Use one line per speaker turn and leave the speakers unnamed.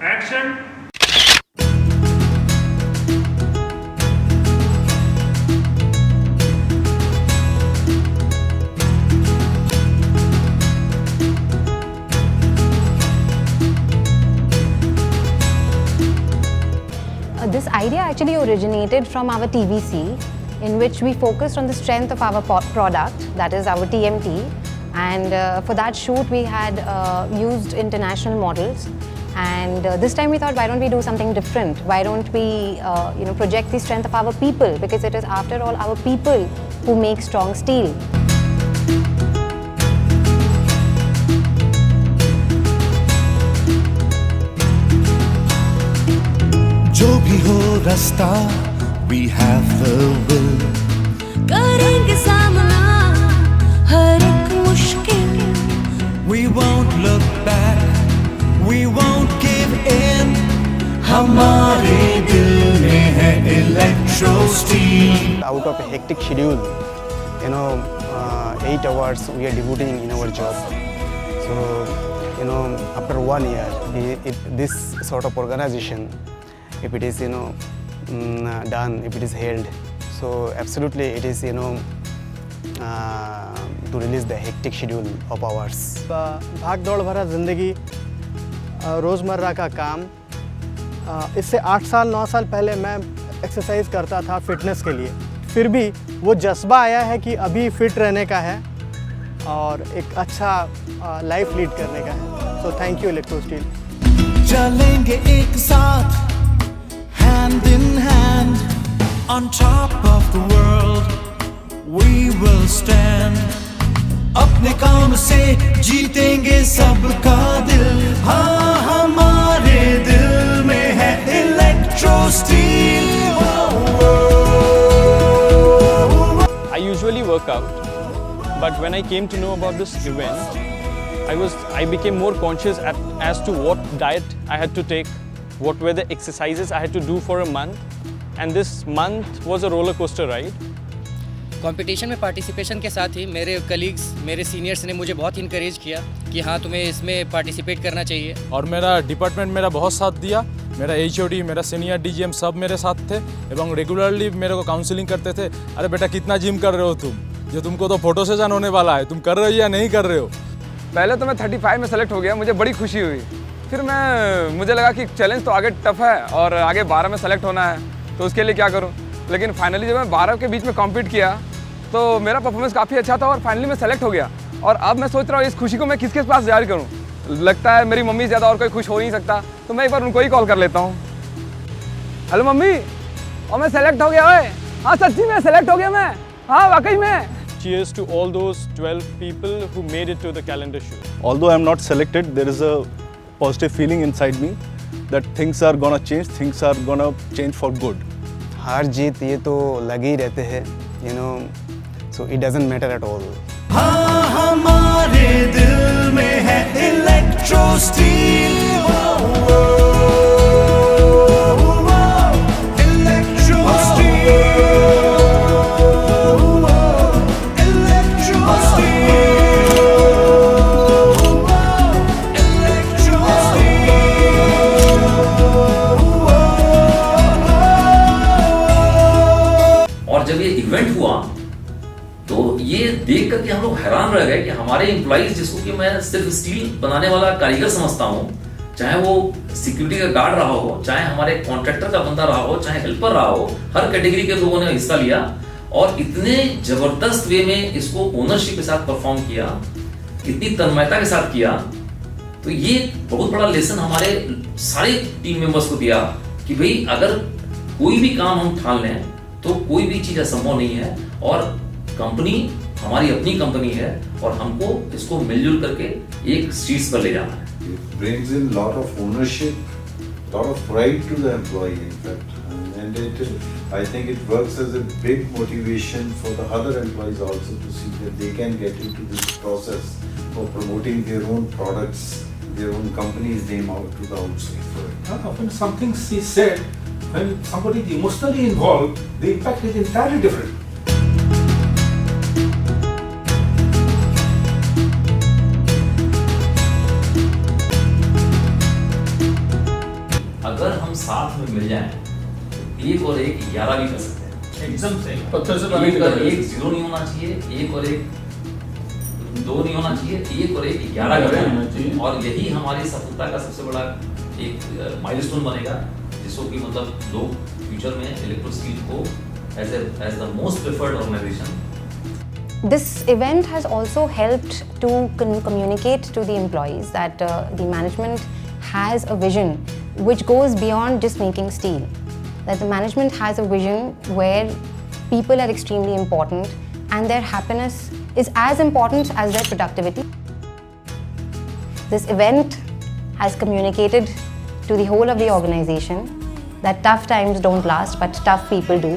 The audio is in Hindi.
Action.
This idea actually originated from our TVC, in which we focused on the strength of our product, that is our TMT. And for that shoot, we had used international models. And this time we thought, why don't we do something different? Why don't we project the strength of our people? Because it is, after all, our people who make strong steel.
जो भी हो रास्ता, we have the will.
करेंगे सामना हर एक मुश्किल.
We won't look back, we won't give in. हमारे दिल में है electro steel.
Out of a hectic schedule, 8 hours we are devoting in our job. So, after 1 year, this sort of organization, if it is done, if it is held, so absolutely it is to release the hectic schedule of ours.
भाग दौड़ भरा ज़िंदगी, रोज़मर्रा का काम. इससे 8 साल 9 साल पहले मैं एक्सरसाइज करता था फिटनेस के लिए. फिर भी वो जज्बा आया है कि अभी फिट रहने का है और एक अच्छा लाइफ लीड करने का है. So thank you electro steel.
चलेंगे एक साथ, hand in hand, on top of the world, we will stand. अपने काम से जीतेंगे सबका दिल. हाँ, हमारे दिल में है electro steel.
I usually work out, but when I came to know about this event, I became more conscious as to what diet I had to take, what were the exercises I had to do for a month, and this month was a roller coaster ride.
Competition में पार्टिसिपेशन के साथ ही मेरे कलीग्स, मेरे सीनियर्स ने मुझे बहुत इनकरेज किया कि हाँ, तुम्हें इसमें पार्टिसिपेट करना चाहिए.
और मेरा डिपार्टमेंट मेरा बहुत साथ दिया. मेरा HOD, मेरा सीनियर DGM सब मेरे साथ थे एवं रेगुलरली मेरे को काउंसलिंग करते थे. अरे बेटा, कितना जिम कर रहे हो तुम, जो तुमको तो फोटो सेशन होने वाला है, तुम कर रहे हो या नहीं कर रहे हो.
पहले तो मैं 35 में सेलेक्ट हो गया, मुझे बड़ी खुशी हुई. फिर मुझे लगा कि चैलेंज तो आगे टफ है और आगे 12 में सेलेक्ट होना है, तो उसके लिए क्या करूं. लेकिन फाइनली जब मैं 12 के बीच में कॉम्पीट किया तो मेरा परफॉर्मेंस काफ़ी अच्छा था और फाइनली मैं सेलेक्ट हो गया. और अब मैं सोच रहा हूँ इस खुशी को मैं किसके पास जाहिर करूँ. लगता है मेरी मम्मी से ज़्यादा और कोई खुश हो नहीं सकता, तो मैं एक बार उनको ही कॉल कर लेता हूँ. हेलो मम्मी, और मैं सेलेक्ट हो गया है. हाँ सच्ची में सेलेक्ट हो गया मैं. हाँ वाकई में.
Cheers to all those 12 people who made it to the calendar shoot.
Although I am not selected, there is a positive feeling inside me that things are gonna change, things are gonna change for good.
हार जीत ये तो लगे ही रहते हैं, so it doesn't matter at all.
हाँ, हमारे दिल में है electro steel. Electro steel. Electro steel. Electro steel.
और जब ये इवेंट हुआ तो ये देख करके हम लोग हैरान रह गए कि हमारे एम्प्लॉइज, जिसको कि मैं सिर्फ स्टील बनाने वाला कारीगर समझता हूँ, चाहे वो सिक्योरिटी का गार्ड रहा हो, चाहे हमारे कॉन्ट्रैक्टर का बंदा रहा हो, चाहे हेल्पर रहा हो, हर कैटेगरी के लोगों ने हिस्सा लिया और इतने जबरदस्त वे में इसको ओनरशिप के साथ परफॉर्म किया, इतनी तन्मयता के साथ किया. तो ये बहुत बड़ा लेसन हमारे सारे टीम मेंबर्स को दिया कि भाई अगर कोई भी काम हम ठान लें तो कोई भी चीज असंभव नहीं है. और कंपनी हमारी अपनी कंपनी है और हमको इसको मिलजुल करके एक शीर्ष पर ले जाना है.
It brings in lot of ownership, lot of pride to the employee, in fact, and I think it works as a big motivation for the other employees also to see that they can get into this process of promoting their own products, their own company's name out to the outside.
When something is said, when somebody is emotionally involved, the impact is entirely different.
1 और 1 11 भी कर सकते हैं।
एकदम सही, पत्थर से पानी निकल रहा है।
1 0 नहीं होना चाहिए, 1 और 1 2 नहीं होना चाहिए, 1 और 1 11 करना चाहिए। और यही हमारी सफलता का सबसे बड़ा एक माइलस्टोन बनेगा, जिसको कि मतलब लोग फ्यूचर में इलेक्ट्रो स्टील को as the most preferred organisation.
This event has also helped to communicate to the employees that the management has a vision which goes beyond just making steel. That the management has a vision where people are extremely important and their happiness is as important as their productivity. This event has communicated to the whole of the organization that tough times don't last, but tough people do.